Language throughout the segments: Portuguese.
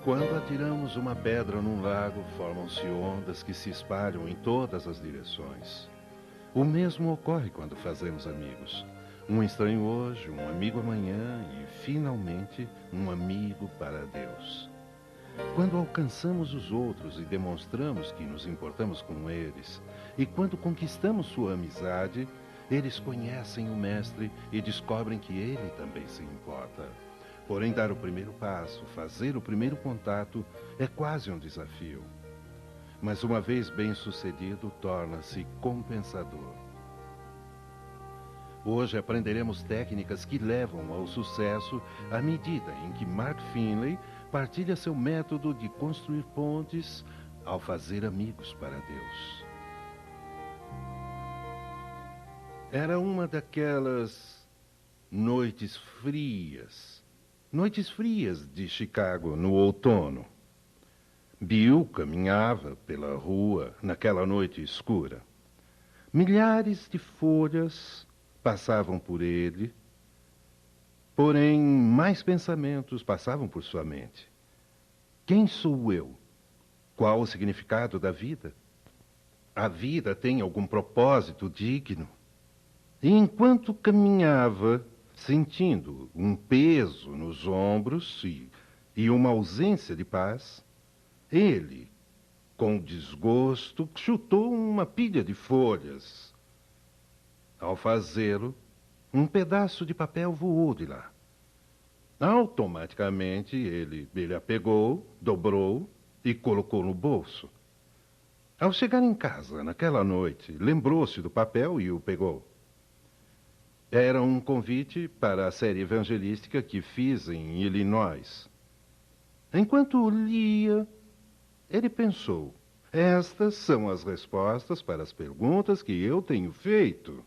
Quando atiramos uma pedra num lago, formam-se ondas que se espalham em todas as direções. O mesmo ocorre quando fazemos amigos. Um estranho hoje, um amigo amanhã e, finalmente, um amigo para Deus. Quando alcançamos os outros e demonstramos que nos importamos com eles, e quando conquistamos sua amizade, eles conhecem o Mestre e descobrem que ele também se importa. Porém, dar o primeiro passo, fazer o primeiro contato, é quase um desafio. Mas uma vez bem-sucedido, torna-se compensador. Hoje aprenderemos técnicas que levam ao sucesso à medida em que Mark Finley partilha seu método de construir pontes ao fazer amigos para Deus. Era uma daquelas noites frias de Chicago no outono. Bill caminhava pela rua naquela noite escura. Milhares de folhas passavam por ele, porém mais pensamentos passavam por sua mente. Quem sou eu? Qual o significado da vida? A vida tem algum propósito digno? E enquanto caminhava, sentindo um peso nos ombros e uma ausência de paz, ele, com desgosto, chutou uma pilha de folhas. Ao fazê-lo, um pedaço de papel voou de lá. Automaticamente, ele a pegou, dobrou e colocou no bolso. Ao chegar em casa, naquela noite, lembrou-se do papel e o pegou. Era um convite para a série evangelística que fiz em Illinois. Enquanto lia, ele pensou: estas são as respostas para as perguntas que eu tenho feito.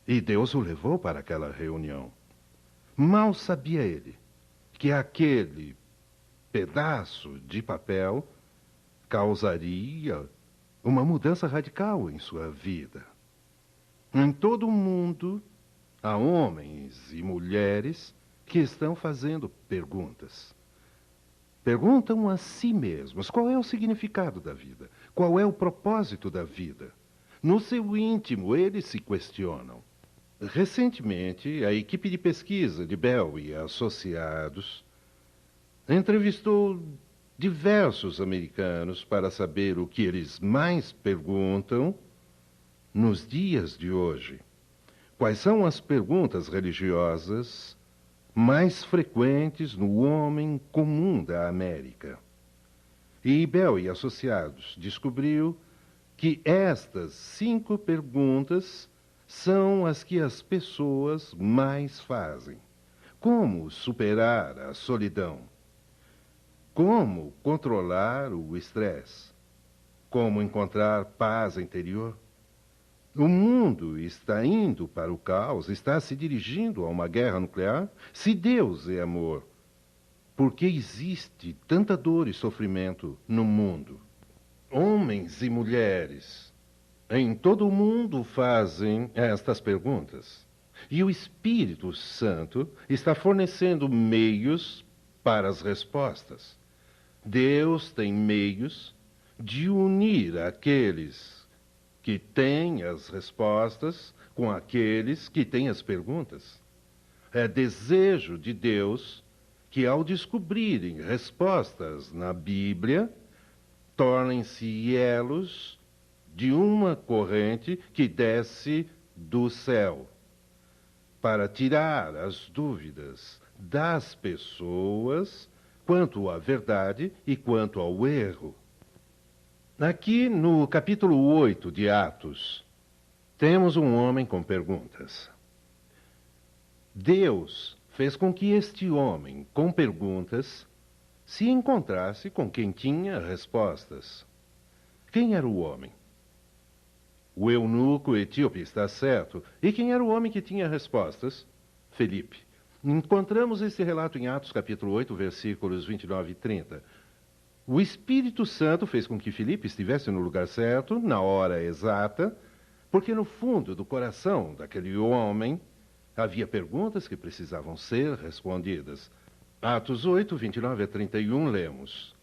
E Deus o levou para aquela reunião. Mal sabia ele que aquele pedaço de papel causaria uma mudança radical em sua vida. Em todo o mundo, há homens e mulheres que estão fazendo perguntas. Perguntam a si mesmos qual é o significado da vida, qual é o propósito da vida. No seu íntimo, eles se questionam. Recentemente, a equipe de pesquisa de Bell e Associados entrevistou diversos americanos para saber o que eles mais perguntam nos dias de hoje. Quais são as perguntas religiosas mais frequentes no homem comum da América? E Bell e Associados descobriu que estas 5 perguntas são as que as pessoas mais fazem. Como superar a solidão? Como controlar o estresse? Como encontrar paz interior? O mundo está indo para o caos, está se dirigindo a uma guerra nuclear? Se Deus é amor, por que existe tanta dor e sofrimento no mundo? Homens e mulheres em todo o mundo fazem estas perguntas. E o Espírito Santo está fornecendo meios para as respostas. Deus tem meios de unir aqueles que têm as respostas com aqueles que têm as perguntas. É desejo de Deus que, ao descobrirem respostas na Bíblia, tornem-se elos de uma corrente que desce do céu, para tirar as dúvidas das pessoas quanto à verdade e quanto ao erro. Aqui no capítulo 8 de Atos, temos um homem com perguntas. Deus fez com que este homem com perguntas se encontrasse com quem tinha respostas. Quem era o homem? O eunuco etíope, está certo. E quem era o homem que tinha respostas? Felipe. Encontramos esse relato em Atos capítulo 8, versículos 29 e 30. O Espírito Santo fez com que Felipe estivesse no lugar certo, na hora exata, porque no fundo do coração daquele homem havia perguntas que precisavam ser respondidas. Atos 8, 29 a 31, lemos.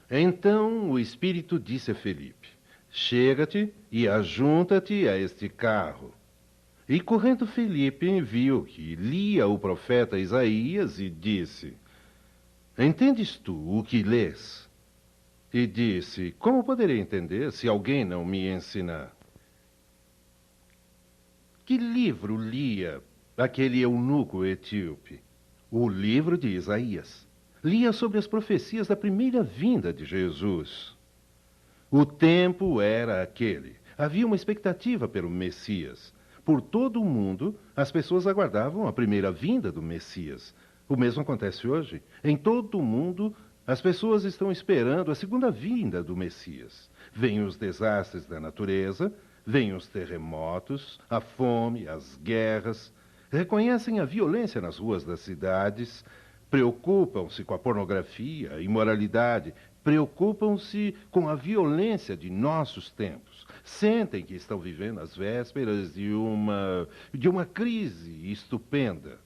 Então o Espírito disse a Felipe: chega-te e ajunta-te a este carro. E correndo Felipe viu que lia o profeta Isaías e disse: entendes tu o que lês? E disse: como poderei entender se alguém não me ensinar? Que livro lia aquele eunuco etíope? O livro de Isaías. Lia sobre as profecias da primeira vinda de Jesus. O tempo era aquele. Havia uma expectativa pelo Messias. Por todo o mundo, as pessoas aguardavam a primeira vinda do Messias. O mesmo acontece hoje. Em todo o mundo, as pessoas estão esperando a segunda vinda do Messias. Vêm os desastres da natureza, vêm os terremotos, a fome, as guerras. Reconhecem a violência nas ruas das cidades, preocupam-se com a pornografia, a imoralidade, preocupam-se com a violência de nossos tempos. Sentem que estão vivendo as vésperas de uma crise estupenda.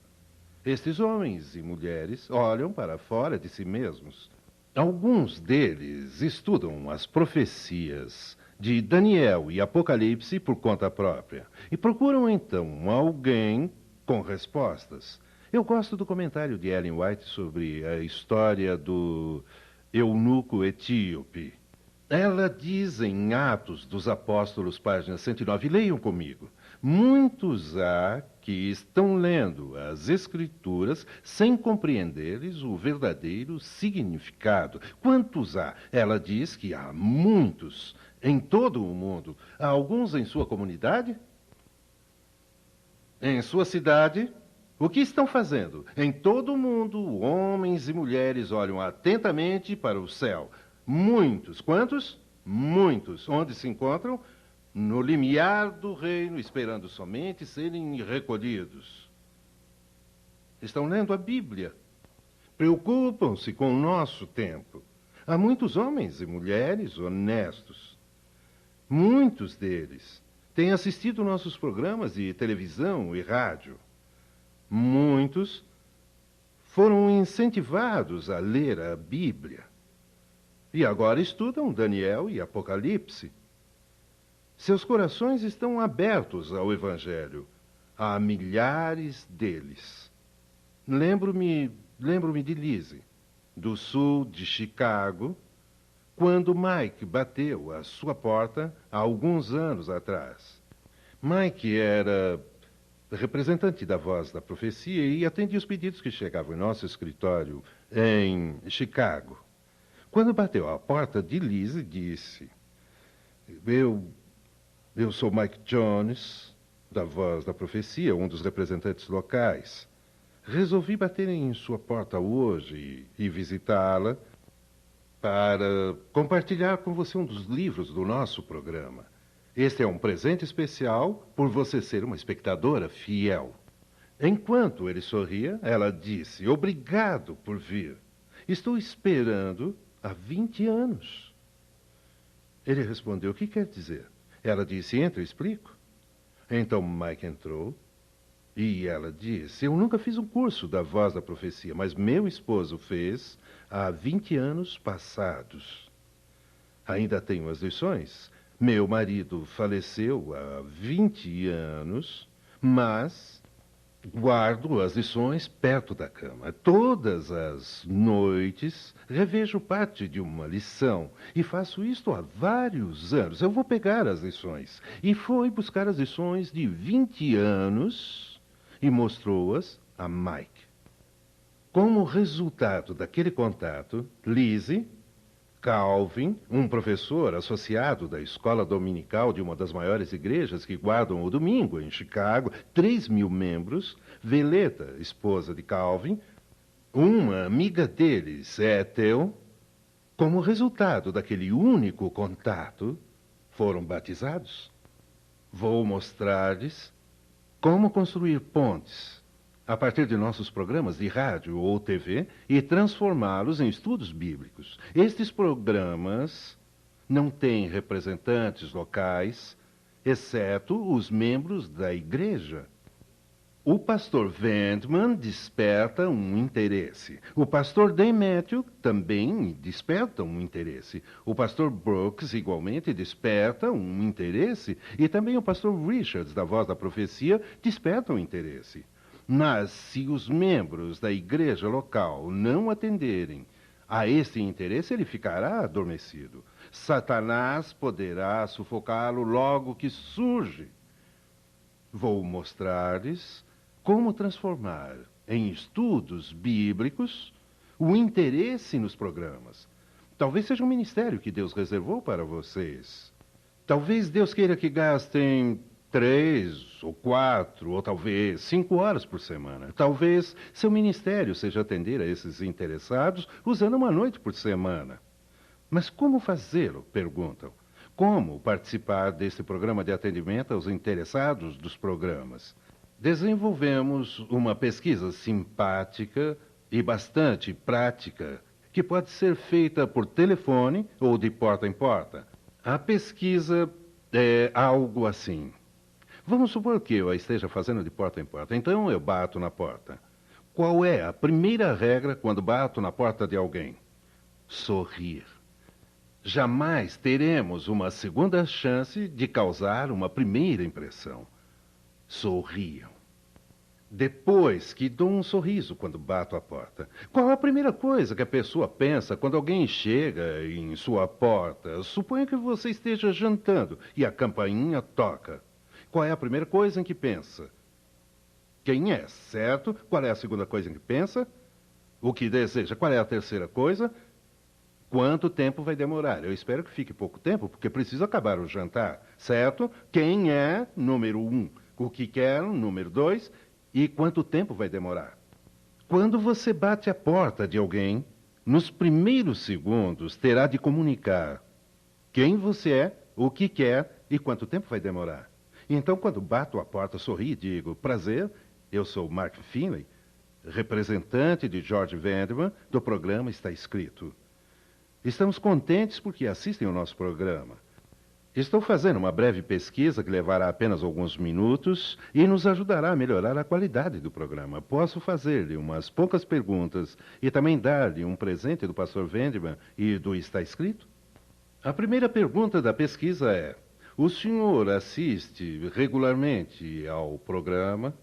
Estes homens e mulheres olham para fora de si mesmos. Alguns deles estudam as profecias de Daniel e Apocalipse por conta própria e procuram então alguém com respostas. Eu gosto do comentário de Ellen White sobre a história do eunuco etíope. Ela diz em Atos dos Apóstolos, página 109, leiam comigo. Muitos há que estão lendo as Escrituras sem compreenderes o verdadeiro significado. Quantos há? Ela diz que há muitos em todo o mundo. Há alguns em sua comunidade? Em sua cidade? O que estão fazendo? Em todo o mundo, homens e mulheres olham atentamente para o céu. Muitos. Quantos? Muitos. Onde se encontram? No limiar do reino, esperando somente serem recolhidos. Estão lendo a Bíblia. Preocupam-se com o nosso tempo. Há muitos homens e mulheres honestos. Muitos deles têm assistido nossos programas de televisão e rádio. Muitos foram incentivados a ler a Bíblia. E agora estudam Daniel e Apocalipse. Seus corações estão abertos ao Evangelho. Há milhares deles. Lembro-me de Lizzie, do sul de Chicago, quando Mike bateu à sua porta há alguns anos atrás. Mike era representante da Voz da Profecia e atendia os pedidos que chegavam em nosso escritório em Chicago. Quando bateu à porta de Lizzie, disse: Eu sou Mike Jones, da Voz da Profecia, um dos representantes locais. Resolvi bater em sua porta hoje e visitá-la para compartilhar com você um dos livros do nosso programa. Este é um presente especial por você ser uma espectadora fiel. Enquanto ele sorria, ela disse: obrigado por vir. Estou esperando há 20 anos. Ele respondeu: o que quer dizer? Ela disse: entra, eu explico. Então Mike entrou e ela disse: eu nunca fiz um curso da Voz da Profecia, mas meu esposo fez há 20 anos passados. Ainda tenho as lições. Meu marido faleceu há 20 anos, mas guardo as lições perto da cama. Todas as noites revejo parte de uma lição e faço isto há vários anos. Eu vou pegar as lições. E foi buscar as lições de 20 anos e mostrou-as a Mike. Como resultado daquele contato, Lizzie, Calvin, um professor associado da escola dominical de uma das maiores igrejas que guardam o domingo em Chicago, 3.000 membros, Veleta, esposa de Calvin, uma amiga deles, Ethel, como resultado daquele único contato, foram batizados. Vou mostrar-lhes como construir pontes a partir de nossos programas de rádio ou TV e transformá-los em estudos bíblicos. Estes programas não têm representantes locais, exceto os membros da igreja. O pastor Wendman desperta um interesse. O pastor Demétrio também desperta um interesse. O pastor Brooks, igualmente, desperta um interesse. E também o pastor Richards, da Voz da Profecia, desperta um interesse. Mas, se os membros da igreja local não atenderem a esse interesse, ele ficará adormecido. Satanás poderá sufocá-lo logo que surge. Vou mostrar-lhes como transformar em estudos bíblicos o interesse nos programas. Talvez seja um ministério que Deus reservou para vocês. Talvez Deus queira que gastem 3 ou 4 ou talvez 5 horas por semana. Talvez seu ministério seja atender a esses interessados usando uma noite por semana. Mas como fazê-lo? Perguntam. Como participar desse programa de atendimento aos interessados dos programas? Desenvolvemos uma pesquisa simpática e bastante prática, que pode ser feita por telefone ou de porta em porta. A pesquisa é algo assim. Vamos supor que eu a esteja fazendo de porta em porta, então eu bato na porta. Qual é a primeira regra quando bato na porta de alguém? Sorrir. Jamais teremos uma segunda chance de causar uma primeira impressão. Sorriam. Depois que dou um sorriso quando bato a porta. Qual a primeira coisa que a pessoa pensa quando alguém chega em sua porta? Suponha que você esteja jantando e a campainha toca. Qual é a primeira coisa em que pensa? Quem é, certo? Qual é a segunda coisa em que pensa? O que deseja? Qual é a terceira coisa? Quanto tempo vai demorar? Eu espero que fique pouco tempo, porque preciso acabar o jantar, certo? Quem é, número 1? O que quer, número 2? E quanto tempo vai demorar? Quando você bate a porta de alguém, nos primeiros segundos terá de comunicar quem você é, o que quer e quanto tempo vai demorar. Então, quando bato a porta, sorri e digo: prazer, eu sou Mark Finley, representante de George Vanderman, do programa Está Escrito. Estamos contentes porque assistem ao nosso programa. Estou fazendo uma breve pesquisa que levará apenas alguns minutos e nos ajudará a melhorar a qualidade do programa. Posso fazer-lhe umas poucas perguntas e também dar-lhe um presente do pastor Vanderman e do Está Escrito? A primeira pergunta da pesquisa é: o senhor assiste regularmente ao programa?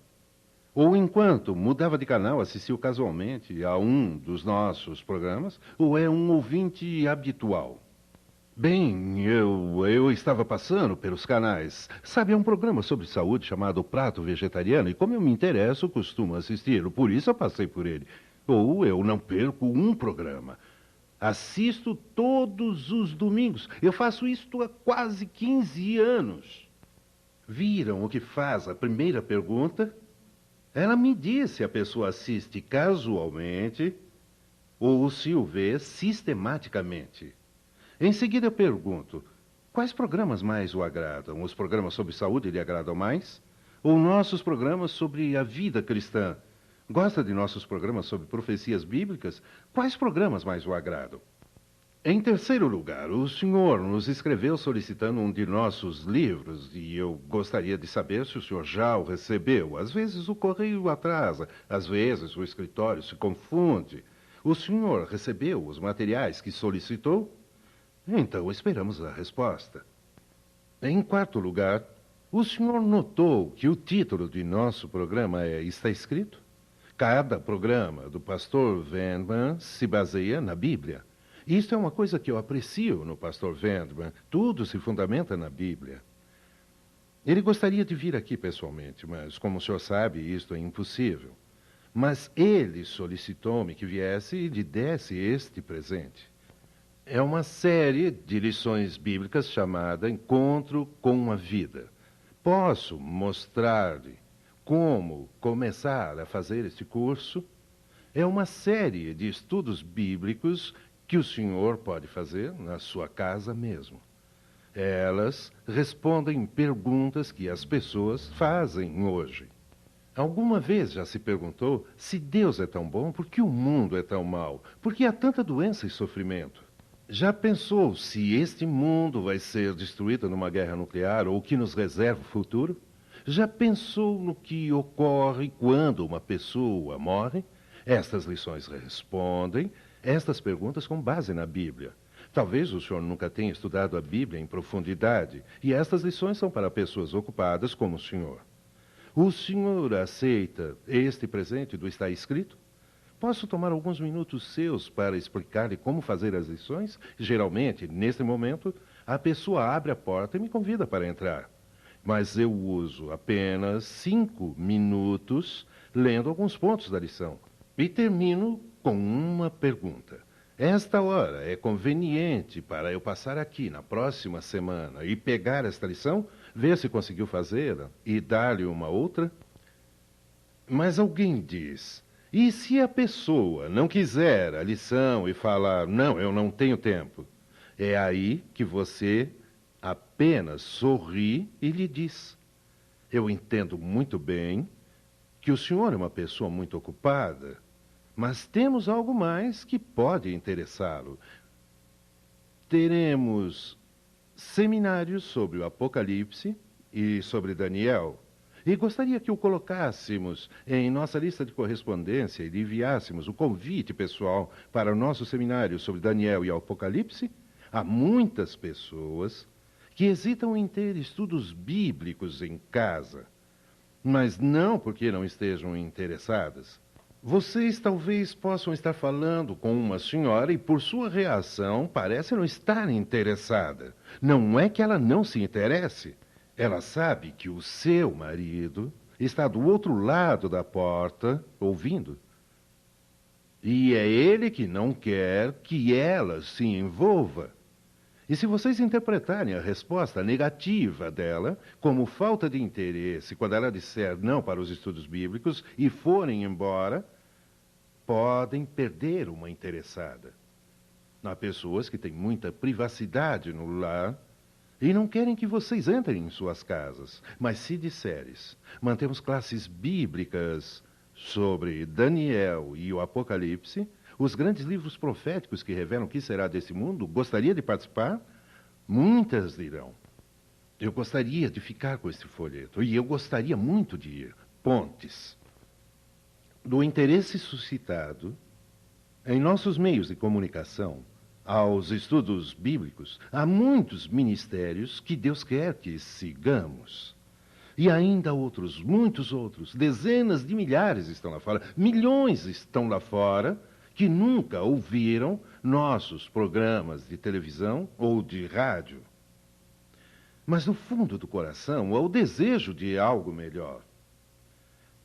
Ou enquanto mudava de canal, assistiu casualmente a um dos nossos programas? Ou é um ouvinte habitual? Bem, eu estava passando pelos canais. Sabe, é um programa sobre saúde chamado Prato Vegetariano, e como eu me interesso, costumo assisti-lo. Por isso eu passei por ele. Ou eu não perco um programa. Assisto todos os domingos. Eu faço isto há quase 15 anos. Viram o que faz a primeira pergunta? Ela me diz se a pessoa assiste casualmente ou se o vê sistematicamente. Em seguida eu pergunto: quais programas mais o agradam? Os programas sobre saúde lhe agradam mais? Ou nossos programas sobre a vida cristã? Gosta de nossos programas sobre profecias bíblicas? Quais programas mais o agradam? Em terceiro lugar, o senhor nos escreveu solicitando um de nossos livros e eu gostaria de saber se o senhor já o recebeu. Às vezes o correio atrasa, às vezes o escritório se confunde. O senhor recebeu os materiais que solicitou? Então esperamos a resposta. Em quarto lugar, o senhor notou que o título de nosso programa Está Escrito? Cada programa do pastor Vanderman se baseia na Bíblia. Isto é uma coisa que eu aprecio no pastor Vanderman. Tudo se fundamenta na Bíblia. Ele gostaria de vir aqui pessoalmente, mas, como o senhor sabe, isto é impossível. Mas ele solicitou-me que viesse e lhe desse este presente. É uma série de lições bíblicas chamada Encontro com a Vida. Posso mostrar-lhe como começar a fazer este curso? É uma série de estudos bíblicos que o senhor pode fazer na sua casa mesmo. Elas respondem perguntas que as pessoas fazem hoje. Alguma vez já se perguntou: se Deus é tão bom, por que o mundo é tão mau? Por que há tanta doença e sofrimento? Já pensou se este mundo vai ser destruído numa guerra nuclear ou o que nos reserva o futuro? Já pensou no que ocorre quando uma pessoa morre? Estas lições respondem estas perguntas com base na Bíblia. Talvez o senhor nunca tenha estudado a Bíblia em profundidade, e estas lições são para pessoas ocupadas como o senhor. O senhor aceita este presente do Está Escrito? Posso tomar alguns minutos seus para explicar-lhe como fazer as lições? Geralmente, neste momento, a pessoa abre a porta e me convida para entrar. Mas eu uso apenas 5 minutos lendo alguns pontos da lição. E termino com uma pergunta. Esta hora é conveniente para eu passar aqui na próxima semana e pegar esta lição, ver se conseguiu fazê-la e dar-lhe uma outra? Mas alguém diz, e se a pessoa não quiser a lição e falar, não, eu não tenho tempo? É aí que você apenas sorri e lhe diz, eu entendo muito bem que o senhor é uma pessoa muito ocupada, mas temos algo mais que pode interessá-lo. Teremos seminários sobre o Apocalipse e sobre Daniel. E gostaria que o colocássemos em nossa lista de correspondência e lhe enviássemos o convite pessoal para o nosso seminário sobre Daniel e o Apocalipse. Há muitas pessoas que hesitam em ter estudos bíblicos em casa, mas não porque não estejam interessadas. Vocês talvez possam estar falando com uma senhora e, por sua reação, parece não estar interessada. Não é que ela não se interesse. Ela sabe que o seu marido está do outro lado da porta, ouvindo. E é ele que não quer que ela se envolva. E se vocês interpretarem a resposta negativa dela como falta de interesse quando ela disser não para os estudos bíblicos e forem embora, podem perder uma interessada. Há pessoas que têm muita privacidade no lar e não querem que vocês entrem em suas casas. Mas se disseres, mantemos classes bíblicas sobre Daniel e o Apocalipse, os grandes livros proféticos que revelam o que será desse mundo, gostaria de participar? Muitas dirão. Eu gostaria de ficar com esse folheto, e eu gostaria muito de ir. Pontes. Do interesse suscitado em nossos meios de comunicação aos estudos bíblicos, há muitos ministérios que Deus quer que sigamos. E ainda outros, muitos outros, dezenas de milhares estão lá fora, milhões estão lá fora, que nunca ouviram nossos programas de televisão ou de rádio. Mas no fundo do coração há o desejo de algo melhor.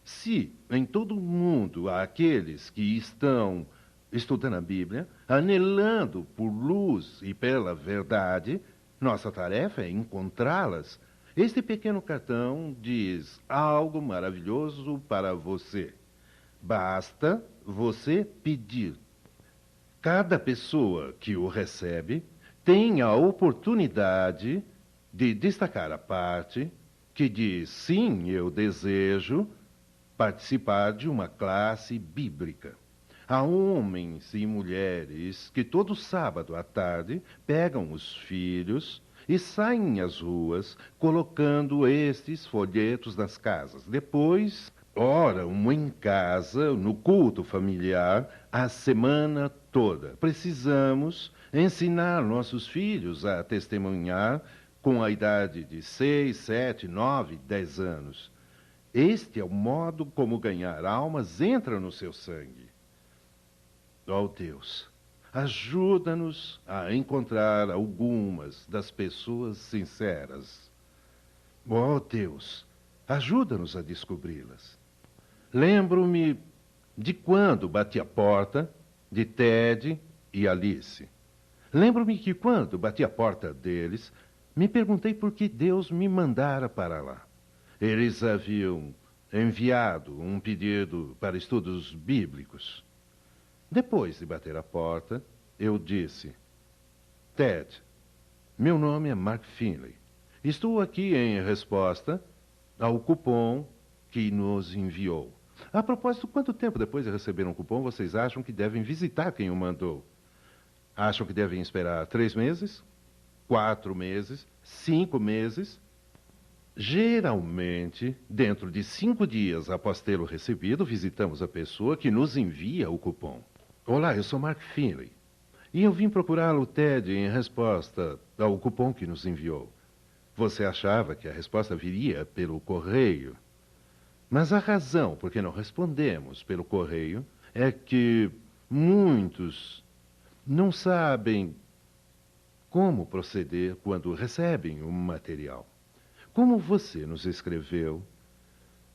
Se em todo o mundo há aqueles que estão estudando a Bíblia, anelando por luz e pela verdade, nossa tarefa é encontrá-las. Este pequeno cartão diz algo maravilhoso para você. Basta você pedir. Cada pessoa que o recebe tem a oportunidade de destacar a parte que diz, sim, eu desejo participar de uma classe bíblica. Há homens e mulheres que todo sábado à tarde pegam os filhos e saem às ruas colocando estes folhetos nas casas. Depois oram em casa, no culto familiar, a semana toda. Precisamos ensinar nossos filhos a testemunhar com a idade de 6, 7, 9, 10 anos. Este é o modo como ganhar almas entra no seu sangue. Ó Deus, ajuda-nos a encontrar algumas das pessoas sinceras. Ó Deus, ajuda-nos a descobri-las. Lembro-me de quando bati a porta de Ted e Alice. Lembro-me que quando bati a porta deles, me perguntei por que Deus me mandara para lá. Eles haviam enviado um pedido para estudos bíblicos. Depois de bater a porta, eu disse, Ted, meu nome é Mark Finley. Estou aqui em resposta ao cupom que nos enviou. A propósito, quanto tempo depois de receber um cupom vocês acham que devem visitar quem o mandou? Acham que devem esperar 3 meses? 4 meses? 5 meses? Geralmente, dentro de 5 dias após tê-lo recebido, visitamos a pessoa que nos envia o cupom. Olá, eu sou Mark Finley. E eu vim procurá-lo, Ted, em resposta ao cupom que nos enviou. Você achava que a resposta viria pelo correio. Mas a razão por que não respondemos pelo correio é que muitos não sabem como proceder quando recebem um material. Como você nos escreveu,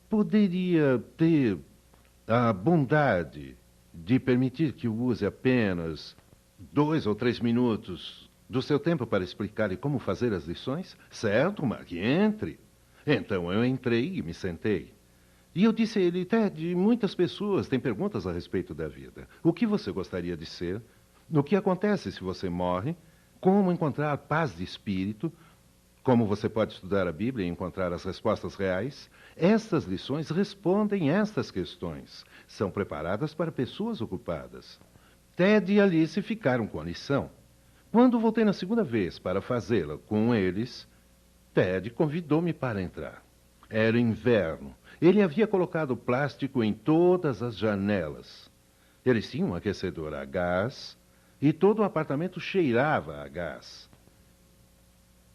poderia ter a bondade de permitir que eu use apenas 2 ou 3 minutos do seu tempo para explicar como fazer as lições? Certo, Mark, entre. Então eu entrei e me sentei. E eu disse a ele, Ted, muitas pessoas têm perguntas a respeito da vida. O que você gostaria de ser? O que acontece se você morre? Como encontrar paz de espírito? Como você pode estudar a Bíblia e encontrar as respostas reais? Estas lições respondem estas questões. São preparadas para pessoas ocupadas. Ted e Alice ficaram com a lição. Quando voltei na segunda vez para fazê-la com eles, Ted convidou-me para entrar. Era inverno. Ele havia colocado plástico em todas as janelas. Eles tinham um aquecedor a gás e todo o apartamento cheirava a gás.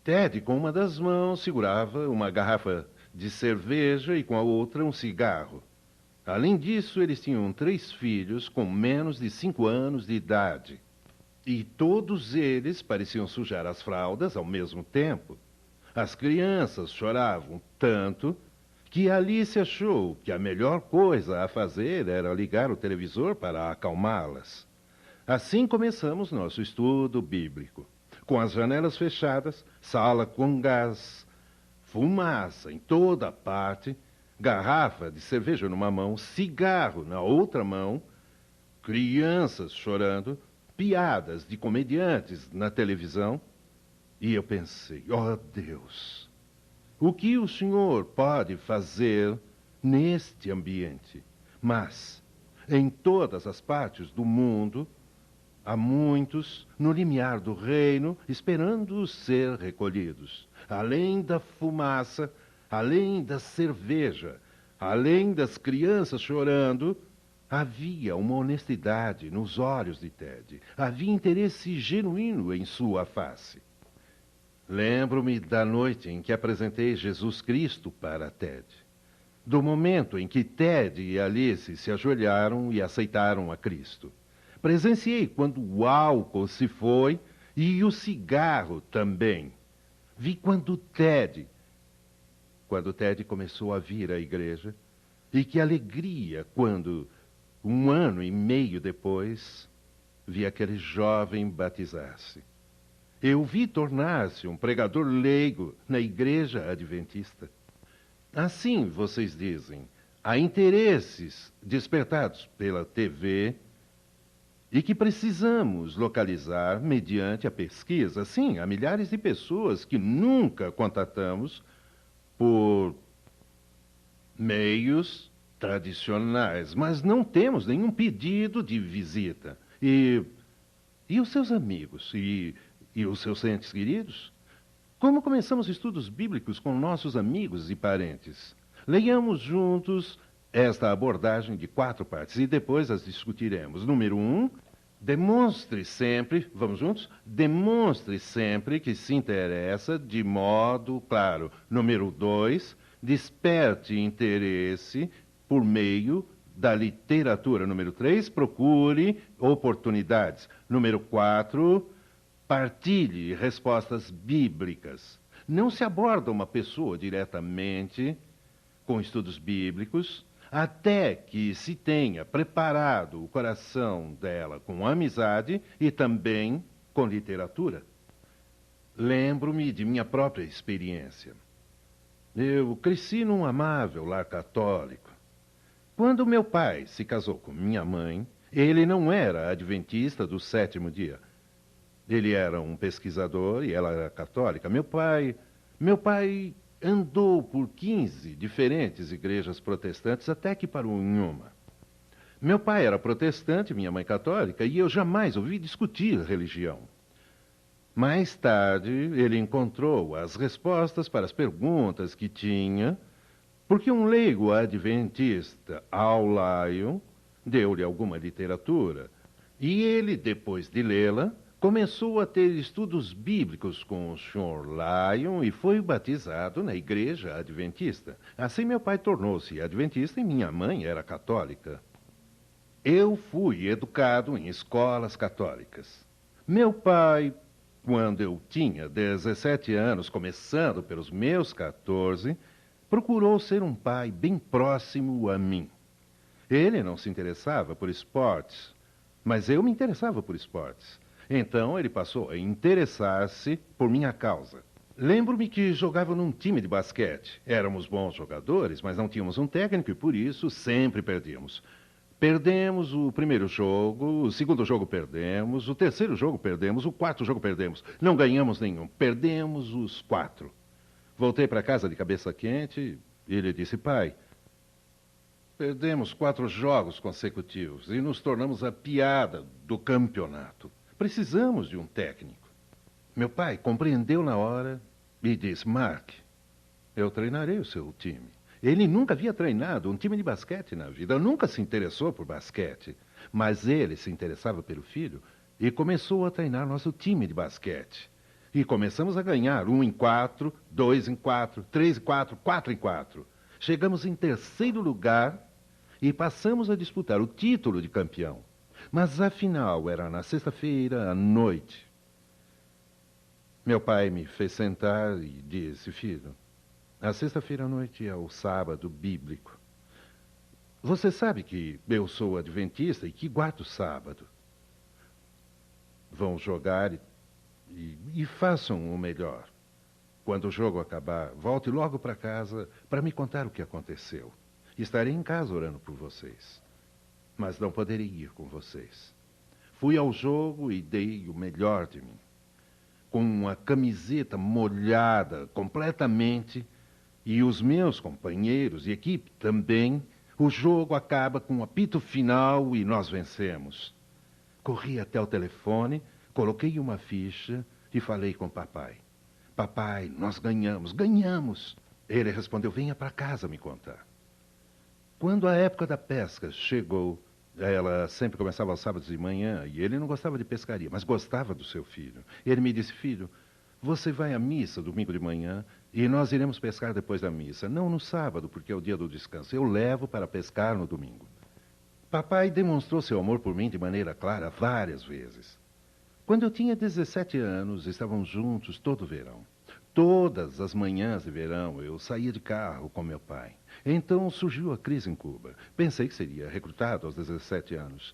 Ted, com uma das mãos, segurava uma garrafa de cerveja e com a outra um cigarro. Além disso, eles tinham 3 filhos com menos de 5 anos de idade. E todos eles pareciam sujar as fraldas ao mesmo tempo. As crianças choravam tanto que Alice achou que a melhor coisa a fazer era ligar o televisor para acalmá-las. Assim começamos nosso estudo bíblico. Com as janelas fechadas, sala com gás, fumaça em toda parte, garrafa de cerveja numa mão, cigarro na outra mão, crianças chorando, piadas de comediantes na televisão. E eu pensei, ó Deus, o que o Senhor pode fazer neste ambiente? Mas, em todas as partes do mundo, há muitos no limiar do reino esperando ser recolhidos. Além da fumaça, além da cerveja, além das crianças chorando, havia uma honestidade nos olhos de Ted. Havia interesse genuíno em sua face. Lembro-me da noite em que apresentei Jesus Cristo para Ted. Do momento em que Ted e Alice se ajoelharam e aceitaram a Cristo. Presenciei quando o álcool se foi e o cigarro também. Vi quando Ted começou a vir à igreja. E que alegria quando, 1 ano e meio depois, vi aquele jovem batizar-se. Eu vi tornar-se um pregador leigo na igreja adventista. Assim, vocês dizem, há interesses despertados pela TV e que precisamos localizar mediante a pesquisa. Sim, há milhares de pessoas que nunca contatamos por meios tradicionais, mas não temos nenhum pedido de visita. E os seus amigos? E os seus entes queridos? Como começamos estudos bíblicos com nossos amigos e parentes? Leiamos juntos esta abordagem de 4 partes e depois as discutiremos. Número 1, demonstre sempre, vamos juntos? Demonstre sempre que se interessa de modo claro. Número 2, desperte interesse por meio da literatura. Número 3, procure oportunidades. Número 4, partilhe respostas bíblicas. Não se aborda uma pessoa diretamente com estudos bíblicos até que se tenha preparado o coração dela com amizade e também com literatura. Lembro-me de minha própria experiência. Eu cresci num amável lar católico. Quando meu pai se casou com minha mãe, ele não era adventista do 7º dia. Ele era um pesquisador e ela era católica. Meu pai andou por 15 diferentes igrejas protestantes até que parou em uma. Meu pai era protestante, minha mãe católica, e eu jamais ouvi discutir religião. Mais tarde, ele encontrou as respostas para as perguntas que tinha, porque um leigo adventista, Al Lyon, deu-lhe alguma literatura. E ele, depois de lê-la, começou a ter estudos bíblicos com o Sr. Lyon e foi batizado na igreja adventista. Assim, meu pai tornou-se adventista e minha mãe era católica. Eu fui educado em escolas católicas. Meu pai, quando eu tinha 17 anos, começando pelos meus 14, procurou ser um pai bem próximo a mim. Ele não se interessava por esportes, mas eu me interessava por esportes. Então ele passou a interessar-se por minha causa. Lembro-me que jogava num time de basquete. Éramos bons jogadores, mas não tínhamos um técnico e por isso sempre perdíamos. Perdemos o primeiro jogo, o segundo jogo perdemos, o terceiro jogo perdemos, o quarto jogo perdemos. Não ganhamos nenhum, perdemos os 4. Voltei para casa de cabeça quente e ele disse: pai, perdemos 4 jogos consecutivos e nos tornamos a piada do campeonato. Precisamos de um técnico. Meu pai compreendeu na hora e disse: Mark, eu treinarei o seu time. Ele nunca havia treinado um time de basquete na vida, nunca se interessou por basquete. Mas ele se interessava pelo filho e começou a treinar nosso time de basquete. E começamos a ganhar 1 em 4, 2 em 4, 3 em 4, 4 em 4. Chegamos em terceiro lugar e passamos a disputar o título de campeão. Mas a final era na sexta-feira à noite. Meu pai me fez sentar e disse: filho, a sexta-feira à noite é o sábado bíblico. Você sabe que eu sou adventista e que guardo o sábado. Vão jogar e façam o melhor. Quando o jogo acabar, volte logo para casa para me contar o que aconteceu. Estarei em casa orando por vocês, mas não poderei ir com vocês. Fui ao jogo e dei o melhor de mim. Com uma camiseta molhada completamente, e os meus companheiros e equipe também, o jogo acaba com um apito final e nós vencemos. Corri até o telefone, coloquei uma ficha e falei com o papai. Papai, nós ganhamos, ganhamos. Ele respondeu: venha para casa me contar. Quando a época da pesca chegou, ela sempre começava aos sábados de manhã e ele não gostava de pescaria, mas gostava do seu filho. Ele me disse: filho, você vai à missa domingo de manhã e nós iremos pescar depois da missa. Não no sábado, porque é o dia do descanso. Eu levo para pescar no domingo. Papai demonstrou seu amor por mim de maneira clara várias vezes. Quando eu tinha 17 anos, estávamos juntos todo o verão. Todas as manhãs de verão eu saía de carro com meu pai. Então surgiu a crise em Cuba. Pensei que seria recrutado aos 17 anos.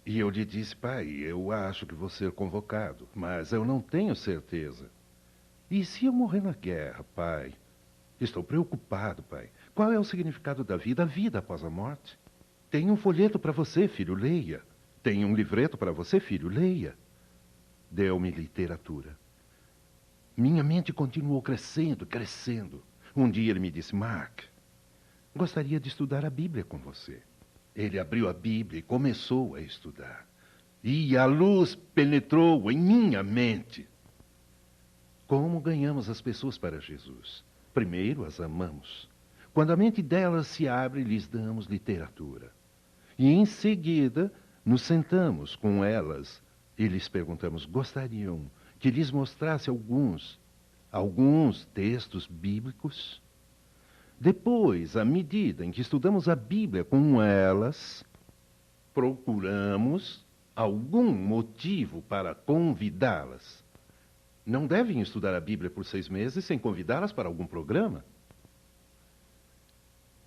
E eu lhe disse: pai, eu acho que vou ser convocado, mas eu não tenho certeza. E se eu morrer na guerra, pai? Estou preocupado, pai. Qual é o significado da vida? A vida após a morte? Tem um folheto para você, filho, leia. Tem um livreto para você, filho, leia. Deu-me literatura. Minha mente continuou crescendo, crescendo. Um dia ele me disse: Mark, gostaria de estudar a Bíblia com você. Ele abriu a Bíblia e começou a estudar. E a luz penetrou em minha mente. Como ganhamos as pessoas para Jesus? Primeiro as amamos. Quando a mente delas se abre, lhes damos literatura. E em seguida nos sentamos com elas e lhes perguntamos: gostariam que lhes mostrasse alguns textos bíblicos? Depois, à medida em que estudamos a Bíblia com elas, procuramos algum motivo para convidá-las. Não devem estudar a Bíblia por 6 meses sem convidá-las para algum programa.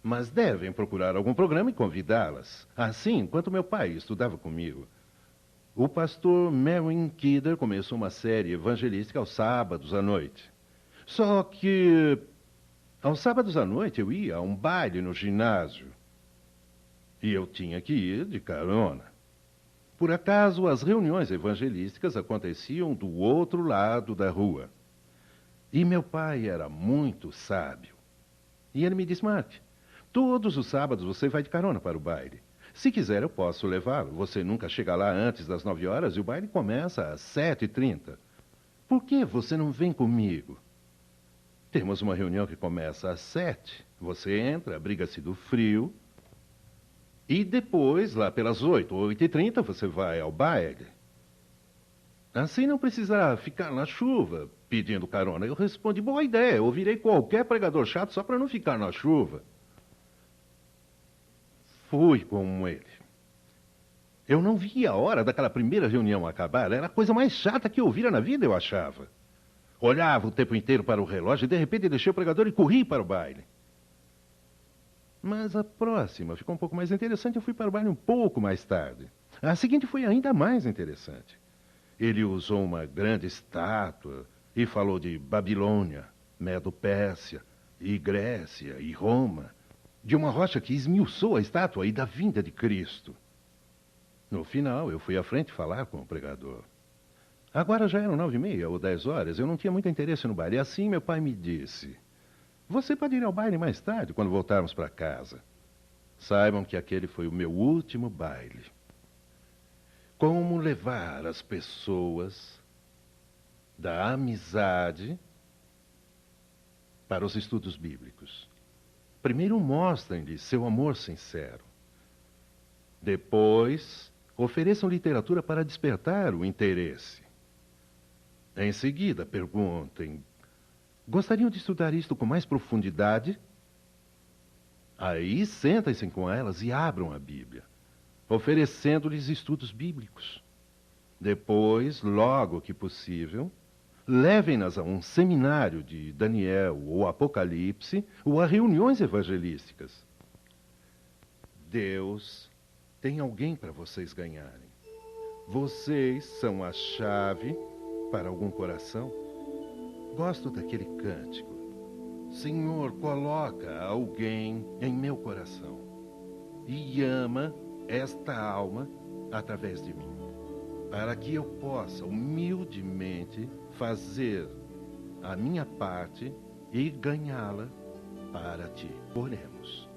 Mas devem procurar algum programa e convidá-las. Assim, enquanto meu pai estudava comigo, o pastor Merwin Kidder começou uma série evangelística aos sábados à noite. Só que aos sábados à noite eu ia a um baile no ginásio. E eu tinha que ir de carona. Por acaso, as reuniões evangelísticas aconteciam do outro lado da rua. E meu pai era muito sábio. E ele me disse: Mark, todos os sábados você vai de carona para o baile. Se quiser, eu posso levá-lo. Você nunca chega lá antes das 9 horas e o baile começa às 7h30. Por que você não vem comigo? Temos uma reunião que começa às 7. Você entra, abriga-se do frio. E depois, lá pelas 8 ou 8h30, você vai ao baile. Assim não precisará ficar na chuva pedindo carona. Eu respondi, boa ideia, eu virei qualquer pregador chato só para não ficar na chuva. Fui com ele. Eu não via a hora daquela primeira reunião acabar. Era a coisa mais chata que eu vira na vida, eu achava. Olhava o tempo inteiro para o relógio e de repente deixei o pregador e corri para o baile. Mas a próxima ficou um pouco mais interessante. Eu fui para o baile um pouco mais tarde. A seguinte foi ainda mais interessante. Ele usou uma grande estátua e falou de Babilônia, Medo-Pérsia, e Grécia e Roma, de uma rocha que esmiuçou a estátua e da vinda de Cristo. No final, eu fui à frente falar com o pregador. Agora já eram 9h30 ou 10 horas. Eu não tinha muito interesse no baile. E assim meu pai me disse, você pode ir ao baile mais tarde, quando voltarmos para casa. Saibam que aquele foi o meu último baile. Como levar as pessoas da amizade para os estudos bíblicos? Primeiro mostrem-lhes seu amor sincero. Depois, ofereçam literatura para despertar o interesse. Em seguida, perguntem, gostariam de estudar isto com mais profundidade? Aí, sentem-se com elas e abram a Bíblia, oferecendo-lhes estudos bíblicos. Depois, logo que possível, levem-nas a um seminário de Daniel ou Apocalipse ou a reuniões evangelísticas. Deus tem alguém para vocês ganharem. Vocês são a chave para algum coração. Gosto daquele cântico. Senhor, coloca alguém em meu coração e ama esta alma através de mim, para que eu possa humildemente fazer a minha parte e ganhá-la para ti. Oremos.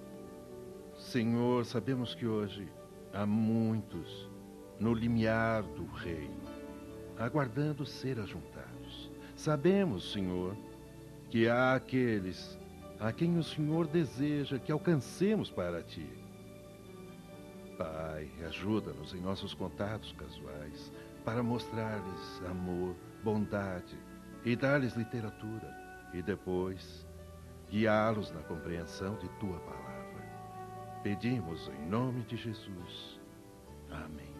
Senhor, sabemos que hoje há muitos no limiar do reino, aguardando ser ajuntados. Sabemos, Senhor, que há aqueles a quem o Senhor deseja que alcancemos para ti. Pai, ajuda-nos em nossos contatos casuais para mostrar-lhes amor, bondade e dar-lhes literatura e depois guiá-los na compreensão de tua palavra. Pedimos em nome de Jesus. Amém.